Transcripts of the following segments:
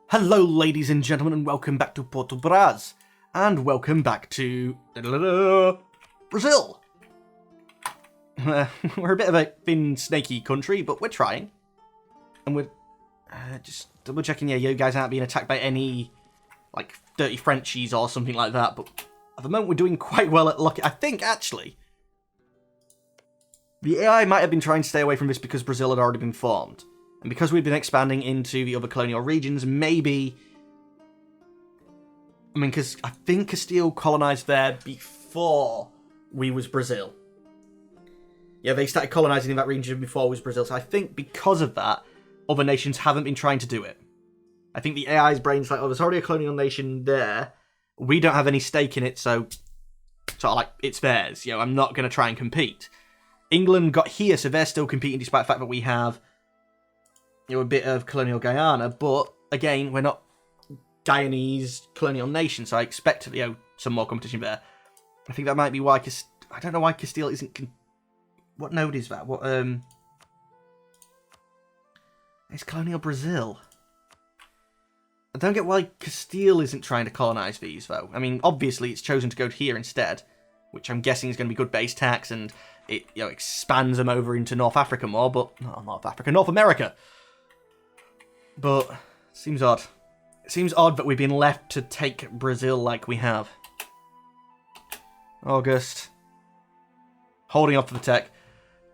Hello ladies and gentlemen and welcome back to Por2Brz. And welcome back to Brazil. We're a bit of a thin, snaky country, but we're trying. And we're just double checking, you guys aren't being attacked by any, like, dirty Frenchies or something like that. But at the moment we're doing quite well at luck. I think, actually, the AI might have been trying to stay away from this because Brazil had already been formed. And because we've been expanding into the other colonial regions, maybe... I mean, because I think Castile colonised there before we was Brazil. Yeah, they started colonising in that region before we was Brazil. So I think because of that, other nations haven't been trying to do it. I think the AI's brain's like, oh, there's already a colonial nation there. We don't have any stake in it, so... sort of like, it's theirs. You know, I'm not going to try and compete. England got here, so they're still competing despite the fact that we have... a bit of colonial Guyana, but again, we're not Guyanese colonial nation, so I expect some more competition there. I think that might be why I don't know why Castile isn't. What node is that? What It's colonial Brazil. I don't get why Castile isn't trying to colonize these though. I mean, obviously it's chosen to go here instead, which I'm guessing is going to be good base tax, and it expands them over into North Africa more, but not North Africa, North America. But, seems odd. It seems odd that we've been left to take Brazil like we have. August. Holding off for the tech.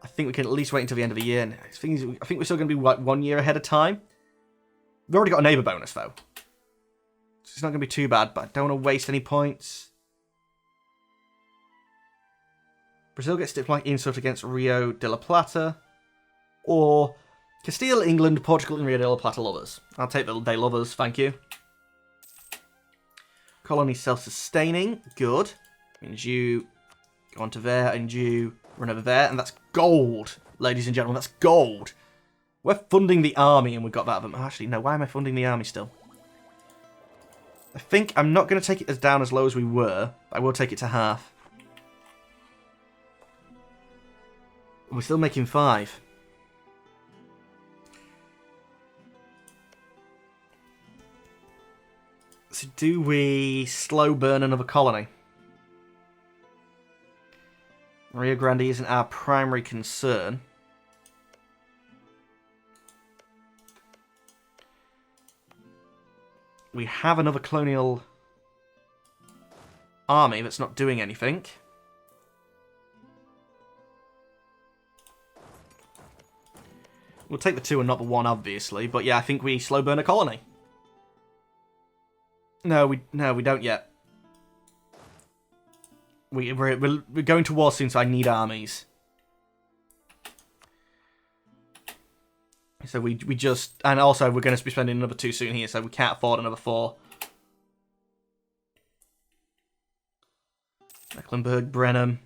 I think we can at least wait until the end of the year. I think we're still going to be, like, 1 year ahead of time. We've already got a neighbour bonus, though. So it's not going to be too bad, but I don't want to waste any points. Brazil gets diplomatic insult against Rio de la Plata. Or... Castile, England, Portugal, and Rio de la Plata love us. I'll take that they love us, thank you. Colony self-sustaining, good. Means you go on to there, and you run over there, and that's gold, ladies and gentlemen, that's gold. We're funding the army, and we got that of them. Actually, no, why am I funding the army still? I think I'm not going to take it down as low as we were, but I will take it to half. We're still making 5. So do we slow burn another colony? Rio Grande isn't our primary concern. We have another colonial army that's not doing anything. We'll take the 2 and not the 1, obviously. But yeah, I think we slow burn a colony. No, we don't yet. We're going to war soon, so I need armies. So we just... And also, we're going to be spending another 2 soon here, so we can't afford another 4. Mecklenburg, Brenham.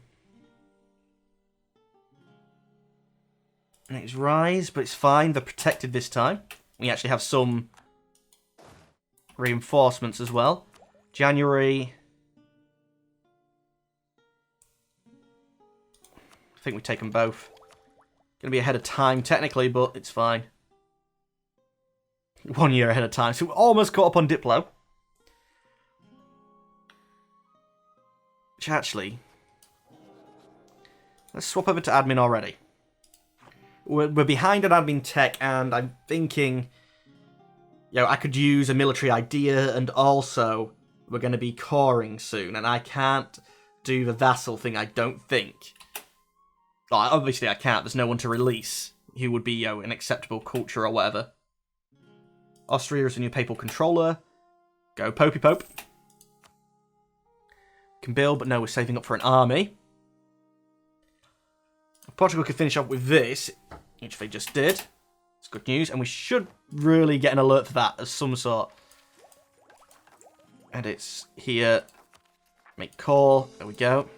And it's Rise, but it's fine. They're protected this time. We actually have some... reinforcements as well. January. I think we take them both. Gonna be ahead of time technically, but it's fine. 1 year ahead of time, so we're almost caught up on Diplo. Which actually, let's swap over to admin already. We're behind on admin tech, and I'm thinking. I could use a military idea, and also we're going to be coring soon, and I can't do the vassal thing, I don't think. Well, obviously I can't, there's no one to release who would be, an acceptable culture or whatever. Austria is a new papal controller. Go Popey Pope. Can build, but no, we're saving up for an army. Portugal could finish off with this, which they just did. It's good news, and we should really get an alert for that of some sort. And it's here. Make call. There we go.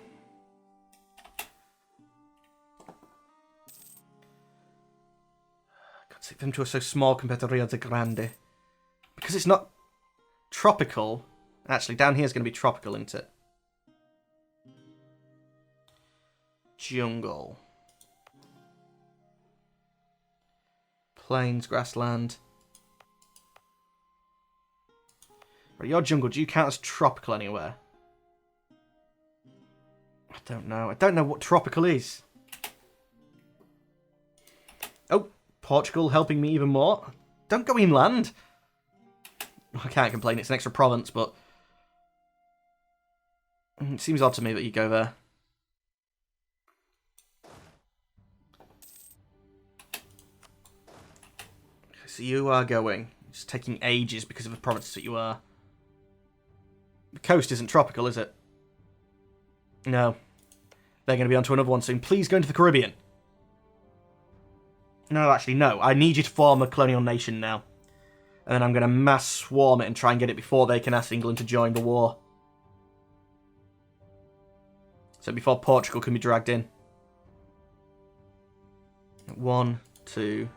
Can't see them two are so small compared to Rio de Grande. Because it's not tropical. Actually, down here is going to be tropical, isn't it? Jungle. Plains, grassland. But your jungle, do you count as tropical anywhere? I don't know. I don't know what tropical is. Oh, Portugal helping me even more. Don't go inland. I can't complain. It's an extra province, but it seems odd to me that you go there. So you are going. It's taking ages because of the provinces that you are. The coast isn't tropical, is it? No. They're going to be onto another one soon. Please go into the Caribbean. No, actually, no. I need you to form a colonial nation now. And then I'm going to mass swarm it and try and get it before they can ask England to join the war. So before Portugal can be dragged in. 1, 2...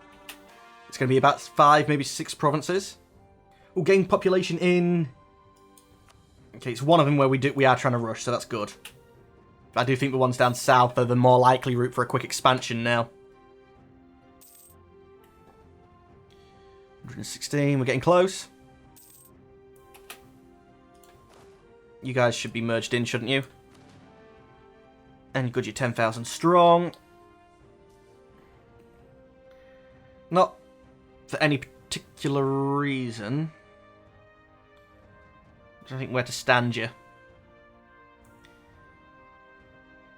It's going to be about 5, maybe 6 provinces. We'll gain population in... Okay, it's one of them where we are trying to rush, so that's good. But I do think the ones down south are the more likely route for a quick expansion now. 116, we're getting close. You guys should be merged in, shouldn't you? And good, you're 10,000 strong. Not for any particular reason. I don't think where to stand you.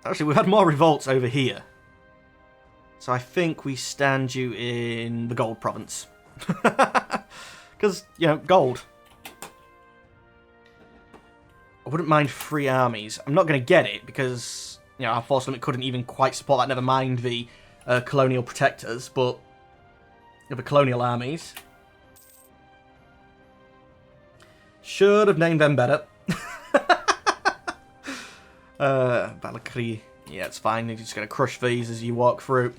Actually, we've had more revolts over here. So I think we stand you in the gold province. Because, you know, gold. I wouldn't mind 3 armies. I'm not going to get it because, you know, our force limit couldn't even quite support that, never mind the colonial protectors, but the colonial armies. Should have named them better. Balakri. Yeah, it's fine. You're just going to crush these as you walk through.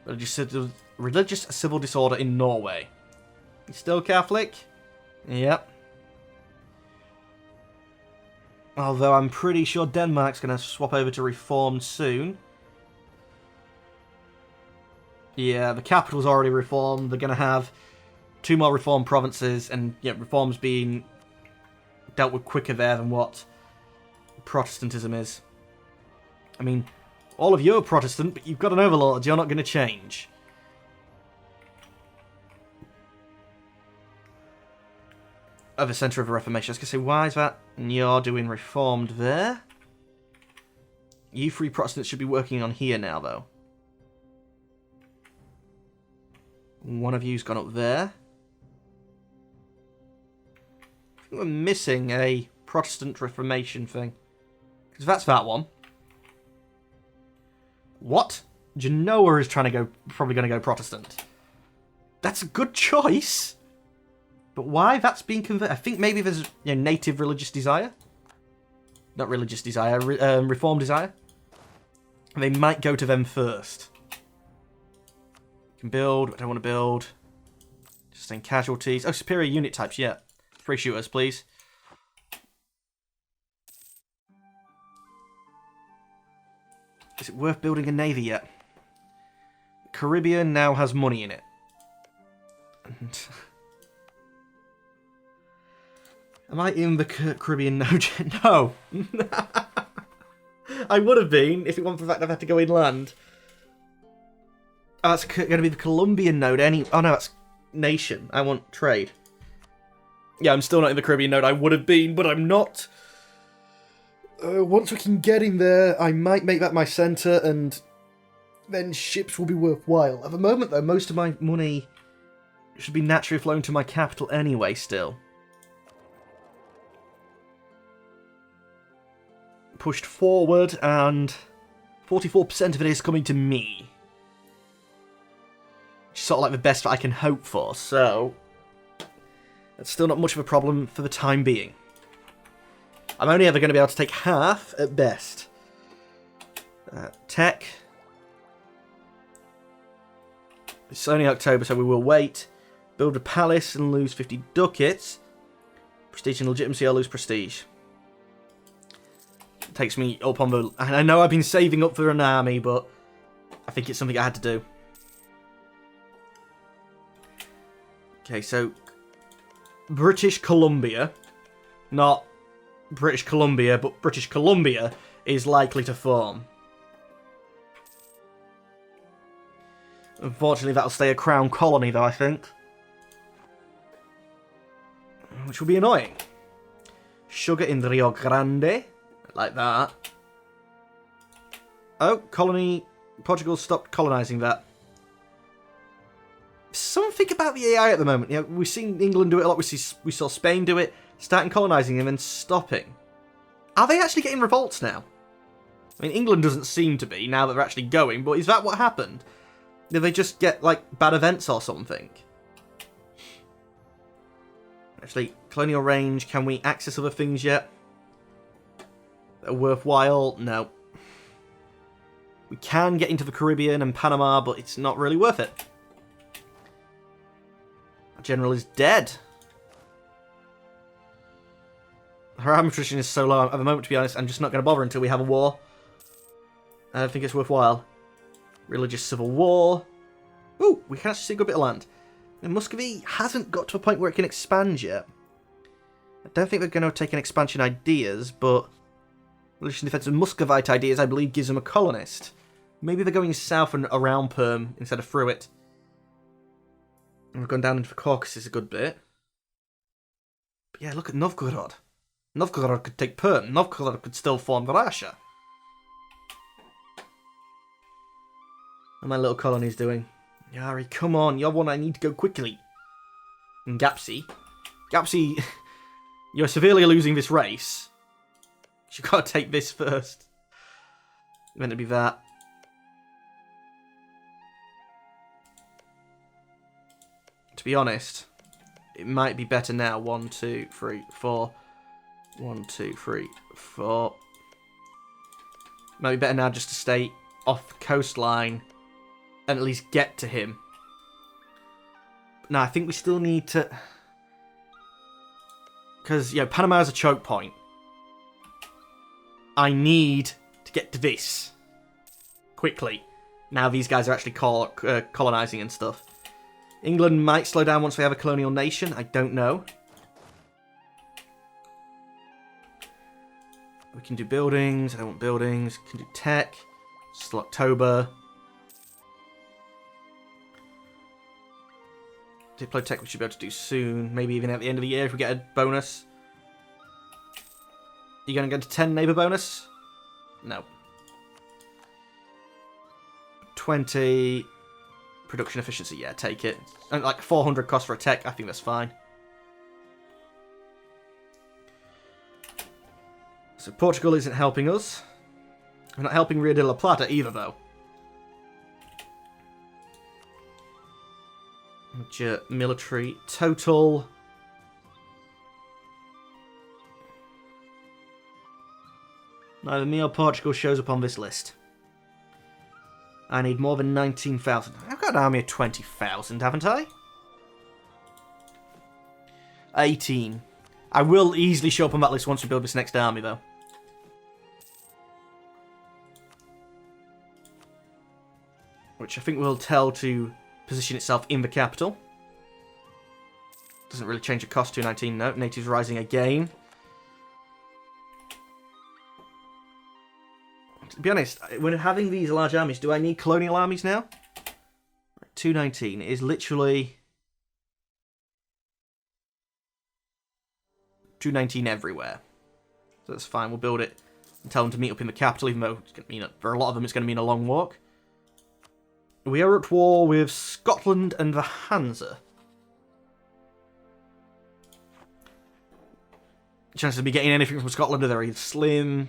Religious civil disorder in Norway. You still Catholic? Yep. Although I'm pretty sure Denmark's going to swap over to Reformed soon. Yeah, the capital's already reformed. They're going to have 2 more reformed provinces, and yeah, reforms being dealt with quicker there than what Protestantism is. I mean, all of you are Protestant, but you've got an overlord. You're not going to change. Of the centre of the Reformation. I was going to say, why is that? And you're doing reformed there. You 3 Protestants should be working on here now, though. One of you's gone up there. I think we're missing a Protestant Reformation thing. Because that's that one. What? Genoa is trying to go, probably going to go Protestant. That's a good choice. But why? That's being converted. I think maybe there's, you know, native religious desire. Not religious desire, reform desire. They might go to them first. Can build. I don't want to build. Just in casualties. Oh, superior unit types. Yeah. 3 shooters, please. Is it worth building a navy yet? Caribbean now has money in it. And am I in the Caribbean node? No. I would have been if it wasn't for the fact I've had to go inland. Oh, that's going to be the Colombian node. Oh no, that's nation. I want trade. Yeah, I'm still not in the Caribbean node. I would have been, but I'm not. Once we can get in there, I might make that my centre, and then ships will be worthwhile. At the moment, though, most of my money should be naturally flowing to my capital anyway, still. Pushed forward, and 44% of it is coming to me. Which is sort of like the best that I can hope for, so that's still not much of a problem for the time being. I'm only ever going to be able to take half at best. Tech. It's only October, so we will wait. Build a palace and lose 50 ducats. Prestige and legitimacy, I'll lose prestige. It takes me up on the... I know I've been saving up for an army, but I think it's something I had to do. Okay, so British Columbia, not British Columbia, but British Columbia is likely to form. Unfortunately, that'll stay a crown colony, though, I think. Which will be annoying. Sugar in Rio Grande. Like that. Oh, colony. Portugal stopped colonising that. Something about the AI at the moment. You know, we've seen England do it a lot. We saw Spain do it. Starting colonising and then stopping. Are they actually getting revolts now? I mean, England doesn't seem to be, now that they're actually going. But is that what happened? Did they just get, like, bad events or something? Actually, colonial range, can we access other things yet? That are worthwhile? No. We can get into the Caribbean and Panama, but it's not really worth it. Our general is dead. Her army attrition is so low at the moment, to be honest, I'm just not going to bother until we have a war. I don't think it's worthwhile. Religious civil war. Ooh, we can actually see a good bit of land. And Muscovy hasn't got to a point where it can expand yet. I don't think they're going to take an expansion ideas, but religious defense of Muscovite ideas, I believe, gives them a colonist. Maybe they're going south and around Perm instead of through it. And we've gone down into the Caucasus a good bit. But yeah, look at Novgorod. Novgorod could take Perm. Novgorod could still form Russia. What are my little colonies doing? Yari, come on, you're one I need to go quickly. And Gapsi. Gapsi, you're severely losing this race. You've got to take this first. Meant to be that. To be honest, it might be better now. 1, 2, 3, 4. 1, 2, 3, 4. Might be better now just to stay off the coastline and at least get to him. No, I think we still need to... Because, you know, Panama is a choke point. I need to get to this. Quickly. Now these guys are actually colonising and stuff. England might slow down once they have a colonial nation. I don't know. We can do buildings. I don't want buildings. We can do tech. Still October. Deploy tech we should be able to do soon. Maybe even at the end of the year if we get a bonus. You going to go to 10 neighbour bonus? No. 20 production efficiency. Yeah, take it. And like 400 cost for a tech. I think that's fine. So Portugal isn't helping us. We're not helping Rio de la Plata either, though. Military total. Neither me or Portugal shows up on this list. I need more than 19,000. I've got an army of 20,000, haven't I? 18. I will easily show up on that list once we build this next army, though. Which I think will tell to position itself in the capital. Doesn't really change the cost. 219. No, natives rising again. To be honest, when having these large armies, do I need colonial armies now? 219 is literally 219 everywhere. So that's fine. We'll build it and tell them to meet up in the capital, even though it's going to mean, for a lot of them it's going to mean a long walk. We are at war with Scotland and the Hansa. Chances of me getting anything from Scotland are very slim.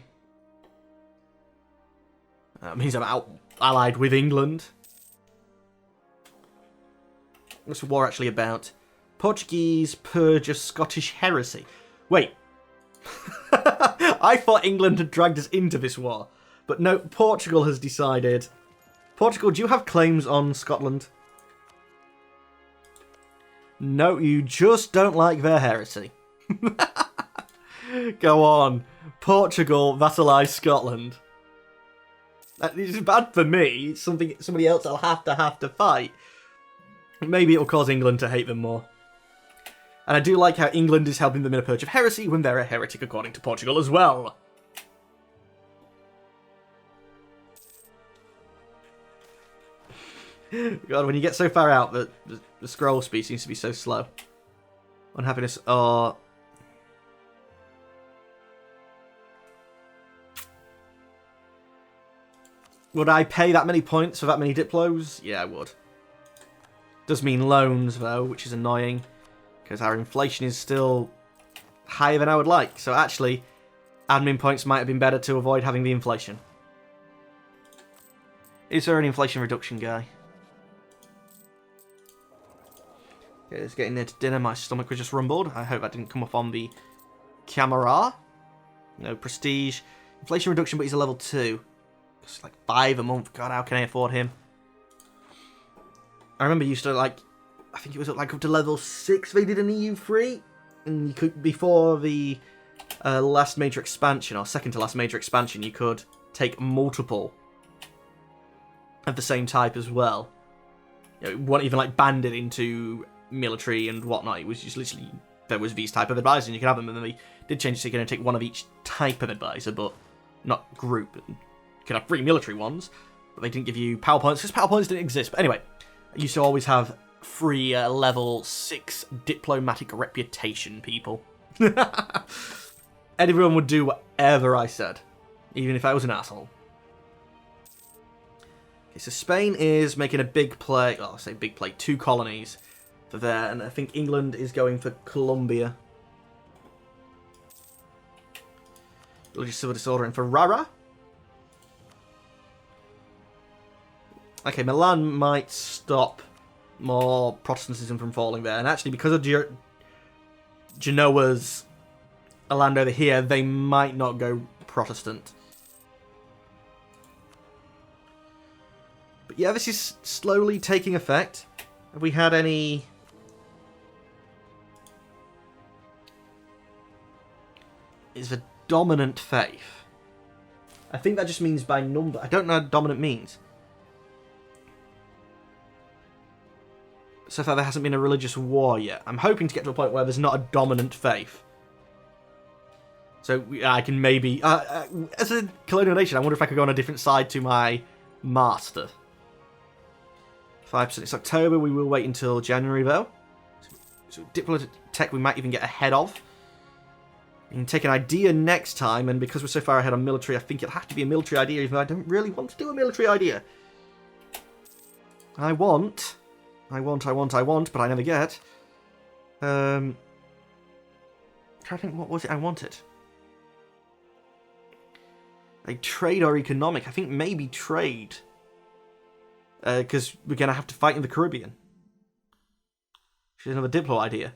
That means I'm allied with England. What's the war actually about? Portuguese purge of Scottish heresy. Wait. I thought England had dragged us into this war. But no, Portugal has decided... Portugal, do you have claims on Scotland? No, you just don't like their heresy. Go on. Portugal vassalize Scotland. It's bad for me. It's somebody else I'll have to fight. Maybe it'll cause England to hate them more. And I do like how England is helping them in a purge of heresy when they're a heretic according to Portugal as well. God, when you get so far out, the scroll speed seems to be so slow. Unhappiness or... Would I pay that many points for that many Diplos? Yeah, I would. Does mean loans, though, which is annoying. Because our inflation is still higher than I would like. So actually, admin points might have been better to avoid having the inflation. Is there an inflation reduction guy? Okay, it's getting near to dinner. My stomach was just rumbled. I hope that didn't come up on the camera. No prestige. Inflation reduction, but he's a level 2. It's like 5 a month. God, how can I afford him? I remember you used to, like, I think it was like up to level 6 they did an EU3. And you could, before the last major expansion, or second to last major expansion, you could take multiple of the same type as well. You know, it wasn't even like banded into military and whatnot. It was just literally, there was these type of advisors and you could have them, and then they did change it so you're going to take one of each type of advisor, but not group. You could have 3 military ones, but they didn't give you power points because power points didn't exist. But anyway, I used to always have free level 6 diplomatic reputation people. Everyone would do whatever I said, even if I was an asshole. Okay, so Spain is making a big play. Oh, I say big play. 2 colonies for there, and I think England is going for Colombia. Religious civil disorder in Ferrara. Okay, Milan might stop more Protestantism from falling there. And actually, because of Genoa's land over here, they might not go Protestant. But yeah, this is slowly taking effect. Have we had any... Is the dominant faith? I think that just means by number. I don't know what dominant means. So far there hasn't been a religious war yet. I'm hoping to get to a point where there's not a dominant faith. So I can maybe... as a colonial nation, I wonder if I could go on a different side to my master. 5%. It's October. We will wait until January, though. So diplomatic tech we might even get ahead of. We can take an idea next time, and because we're so far ahead on military, I think it'll have to be a military idea, even though I don't really want to do a military idea. I want, but I never get. Trying to think, what was it I wanted? Like trade or economic? I think maybe trade. Because we're going to have to fight in the Caribbean. Which is another Diplo idea.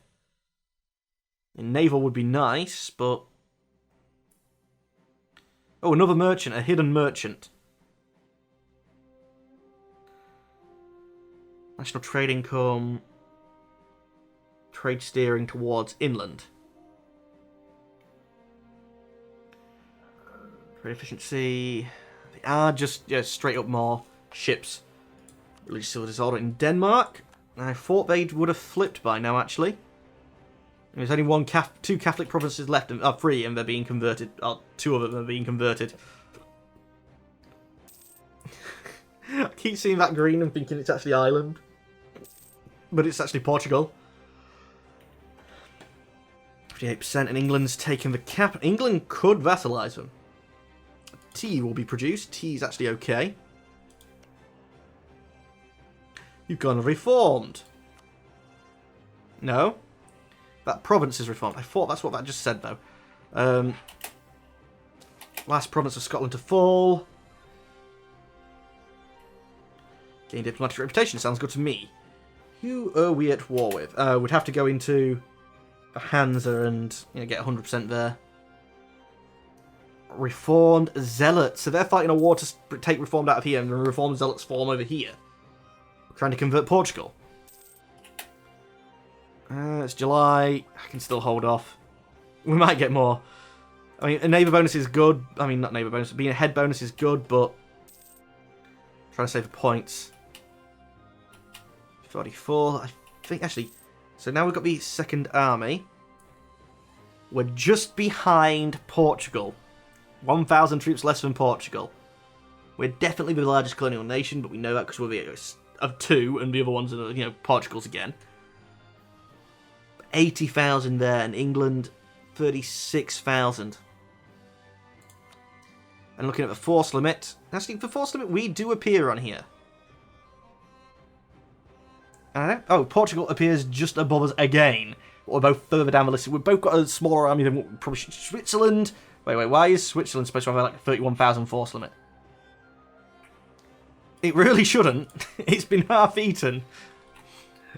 And naval would be nice, but... Oh, another merchant. A hidden merchant. National trade income. Trade steering towards inland. Trade efficiency. They are just straight up more ships. Religious civil disorder in Denmark. I thought they would have flipped by now, actually. There's only two Catholic provinces left, 3, and they're being converted. 2 of them are being converted. I keep seeing that green and thinking it's actually Ireland. But it's actually Portugal. 58%, and England's taken the cap. England could vassalize them. Tea will be produced. Tea is actually okay. You've gone reformed. No? That province is reformed. I thought that's what that just said, though. Last province of Scotland to fall. Gain diplomatic reputation. Sounds good to me. Who are we at war with? We'd have to go into Hansa and get 100% there. Reformed Zealots. So they're fighting a war to take Reformed out of here, and the Reformed Zealots form over here. Trying to convert Portugal. It's July. I can still hold off. We might get more. I mean, a neighbour bonus is good. I mean, not neighbour bonus. Being a head bonus is good, but... Trying to save the points. 44. I think, actually... So now we've got the second army. We're just behind Portugal. 1,000 troops less than Portugal. We're definitely the largest colonial nation, but we know that because we're the of 2, and the other ones are, Portugal's again. 80,000 there, and England, 36,000. And looking at the force limit, actually, the force limit, we do appear on here. Oh, Portugal appears just above us again. We're both further down the list. We've both got a smaller army than probably Switzerland. Wait, why is Switzerland supposed to have like a 31,000 force limit? It really shouldn't. It's been half eaten.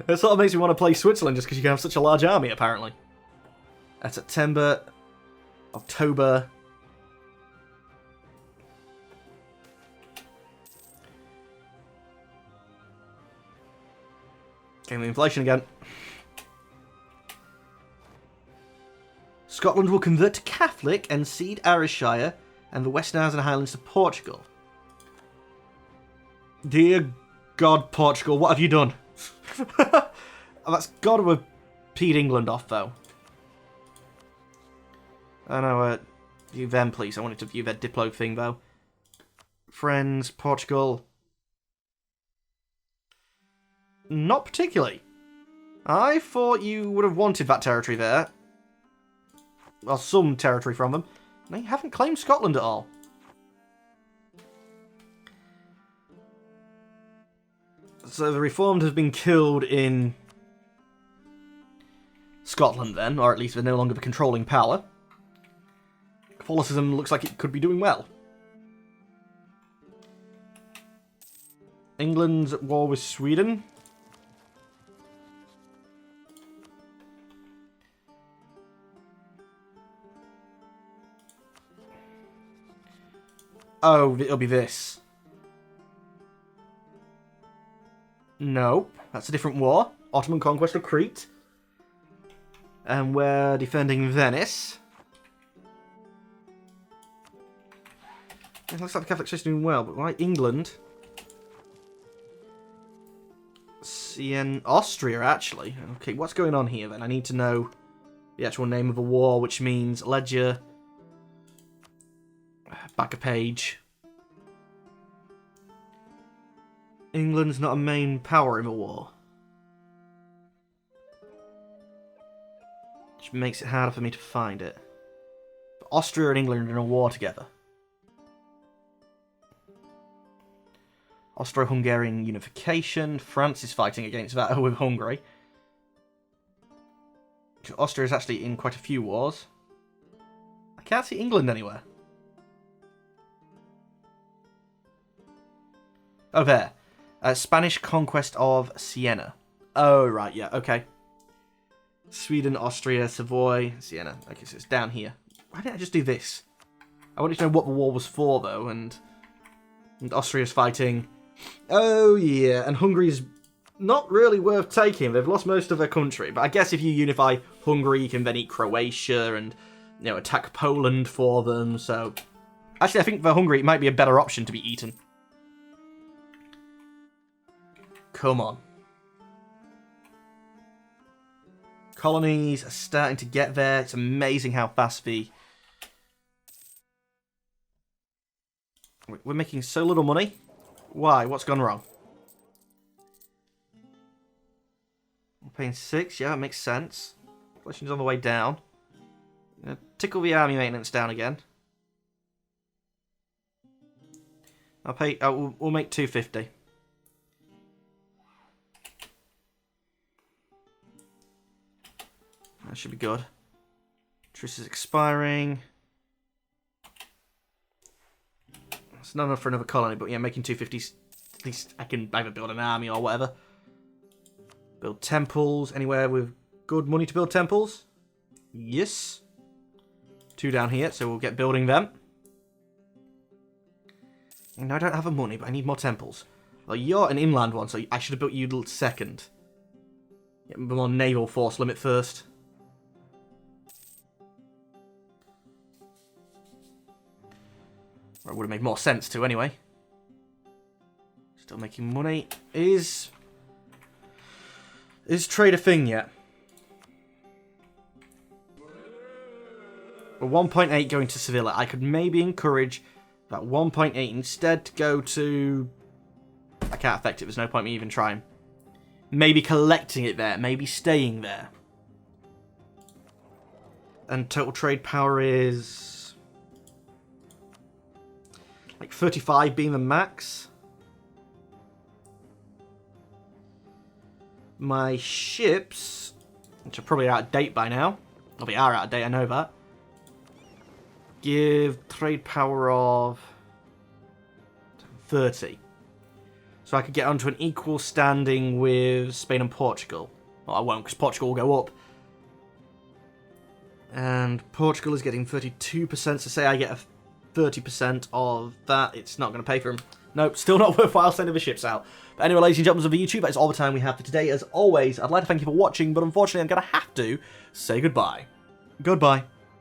It sort of makes me want to play Switzerland just because you can have such a large army, apparently. September, October. Getting the inflation again. Scotland will convert to Catholic and cede Ayrshire and the Western Isles and Highlands to Portugal. Dear God, Portugal, what have you done? That's got to repeat England off, though. I know, view them, please. I wanted to view their Diplo thing, though. Friends, Portugal. Not particularly. I thought you would have wanted that territory there. Well, some territory from them. They haven't claimed Scotland at all. So the Reformed have been killed in Scotland then, or at least they're no longer the controlling power. Catholicism looks like it could be doing well. England's at war with Sweden. Oh, it'll be this. Nope, that's a different war. Ottoman conquest of Crete. And we're defending Venice. It looks like the Catholic Church is doing well, but why England? Austria, actually. Okay, what's going on here then? I need to know the actual name of the war, which means ledger. Back a page. England's not a main power in the war. Which makes it harder for me to find it. But Austria and England are in a war together. Austro-Hungarian unification. France is fighting against that with Hungary. Austria is actually in quite a few wars. I can't see England anywhere. Oh, there. Spanish conquest of Siena. Oh, right, yeah, okay. Sweden, Austria, Savoy, Siena. Okay, so it's down here. Why didn't I just do this? I wanted to know what the war was for, though, and Austria's fighting. Oh, yeah, and Hungary's not really worth taking. They've lost most of their country, but I guess if you unify Hungary, you can then eat Croatia and, attack Poland for them, so... Actually, I think for Hungary, it might be a better option to be eaten. Come on. Colonies are starting to get there. It's amazing how fast we're making so little money. Why? What's gone wrong? We're paying 6. Yeah, that makes sense. Inflation's on the way down. Tickle the army maintenance down again. I'll pay... we'll make 250. That should be good. Truce is expiring. It's not enough for another colony, but yeah, making 250s. At least I can either build an army or whatever. Build temples. Anywhere with good money to build temples? Yes. 2 down here, so we'll get building them. And I don't have the money, but I need more temples. Well, you're an inland one, so I should have built you second. Get more naval force limit first. Or it would have made more sense to, anyway. Still making money. Is trade a thing yet? We're 1.8 going to Sevilla. I could maybe encourage that 1.8 instead to go to... I can't affect it. There's no point me even trying. Maybe collecting it there. Maybe staying there. And total trade power is... like 35 being the max. My ships, which are probably out of date by now. Well, they are out of date, I know that. Give trade power of 30. So I could get onto an equal standing with Spain and Portugal. Well, I won't, because Portugal will go up. And Portugal is getting 32%, so say I get a 30% of that. It's not going to pay for them. Nope, still not worthwhile sending the ships out. But anyway, ladies and gentlemen of the YouTube, that is all the time we have for today. As always, I'd like to thank you for watching, but unfortunately I'm going to have to say goodbye. Goodbye.